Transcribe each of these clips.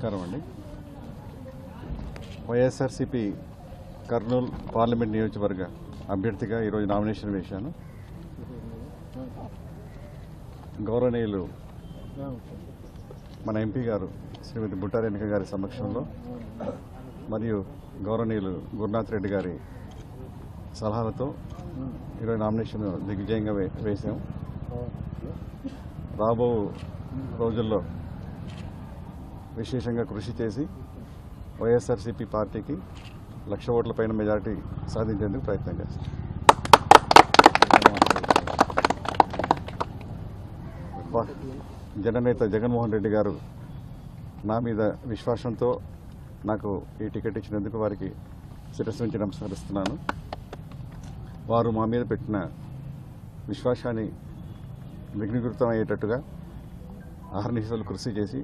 నమస్కారం అండి. వైఎస్ఆర్సీపీ కర్నూలు పార్లమెంట్ నియోజకవర్గ అభ్యర్థిగా ఈరోజు నామినేషన్ వేశాను. గౌరవనీయులు మన ఎంపీ గారు శ్రీమతి బుట్టా రేణుక గారి సమక్షంలో మరియు గౌరవనీయులు గురునాథ్ రెడ్డి గారి సలహాలతో ఈరోజు నామినేషన్ దిగ్విజయంగా వేశాం. రాబో రోజుల్లో విశేషంగా కృషి చేసి వైఎస్ఆర్సీపీ పార్టీకి 1,00,000 ఓట్ల పైన మెజారిటీ సాధించేందుకు ప్రయత్నం చేస్తాం. జననేత జగన్మోహన్ రెడ్డి గారు నా మీద విశ్వాసంతో నాకు ఈ టికెట్ ఇచ్చినందుకు వారికి శిరస్సు ఉంచి నమస్కరిస్తున్నాను. వారు మా మీద పెట్టిన విశ్వాసాన్ని విఘ్నీకృతం అయ్యేటట్టుగా అహర్నిశలు కృషి చేసి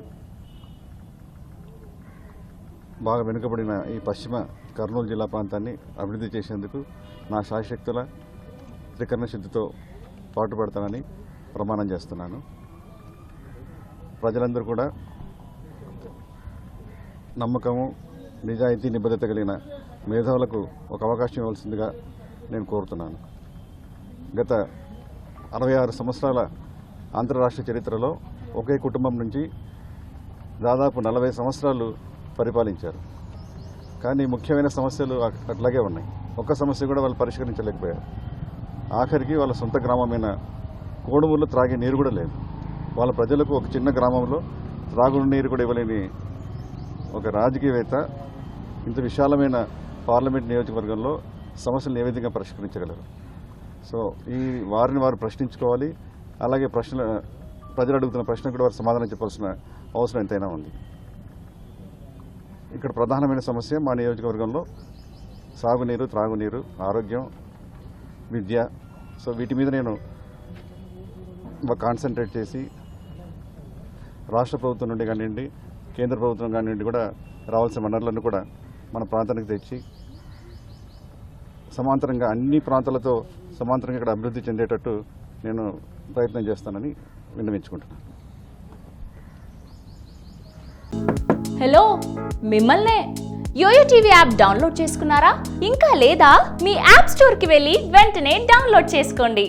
బాగా వెనుకబడిన ఈ పశ్చిమ కర్నూలు జిల్లా ప్రాంతాన్ని అభివృద్ధి చేసేందుకు నా శాయశక్తుల త్రికరణ శుద్ధితో పాటుపడతానని ప్రమాణం చేస్తున్నాను. ప్రజలందరూ కూడా నమ్మకము, నిజాయితీ, నిబద్ధత కలిగిన మేధావులకు ఒక అవకాశం ఇవ్వాల్సిందిగా నేను కోరుతున్నాను. గత 66 సంవత్సరాల ఆంధ్రరాష్ట్ర చరిత్రలో ఒకే కుటుంబం నుంచి దాదాపు 40 సంవత్సరాలు పరిపాలించారు. కానీ ముఖ్యమైన సమస్యలు అట్లాగే ఉన్నాయి. ఒక్క సమస్య కూడా వాళ్ళు పరిష్కరించలేకపోయారు. ఆఖరికి వాళ్ళ సొంత గ్రామమైన కోడుమూరులో త్రాగే నీరు కూడా లేదు. వాళ్ళ ప్రజలకు ఒక చిన్న గ్రామంలో త్రాగునీరు కూడా ఇవ్వలేని ఒక రాజకీయవేత్త ఇంత విశాలమైన పార్లమెంట్ నియోజకవర్గంలో సమస్యలను ఏ విధంగా పరిష్కరించగలరు? సో ఈ వారిని వారు ప్రశ్నించుకోవాలి. అలాగే ప్రజలు అడుగుతున్న ప్రశ్న కూడా వారు సమాధానం చెప్పాల్సిన అవసరం ఎంతైనా ఉంది. ఇక్కడ ప్రధానమైన సమస్య మా నియోజకవర్గంలో సాగునీరు, త్రాగునీరు, ఆరోగ్యం, విద్య. సో వీటి మీద నేను కాన్సన్ట్రేట్ చేసి రాష్ట్ర ప్రభుత్వం నుండి కానివ్వండి, కేంద్ర ప్రభుత్వం కానివ్వండి కూడా రావాల్సిన వనరులను కూడా మన ప్రాంతానికి తెచ్చి సమాంతరంగా అన్ని ప్రాంతాలతో సమాంతరంగా ఇక్కడ అభివృద్ధి చెందేటట్టు నేను ప్రయత్నం చేస్తానని విన్నవించుకుంటున్నాను. హలో, మిమ్మల్నే యోయో టీవీ యాప్ డౌన్లోడ్ చేసుకున్నారా? ఇంకా లేదా? మీ యాప్ స్టోర్కి వెళ్ళి వెంటనే డౌన్లోడ్ చేసుకోండి.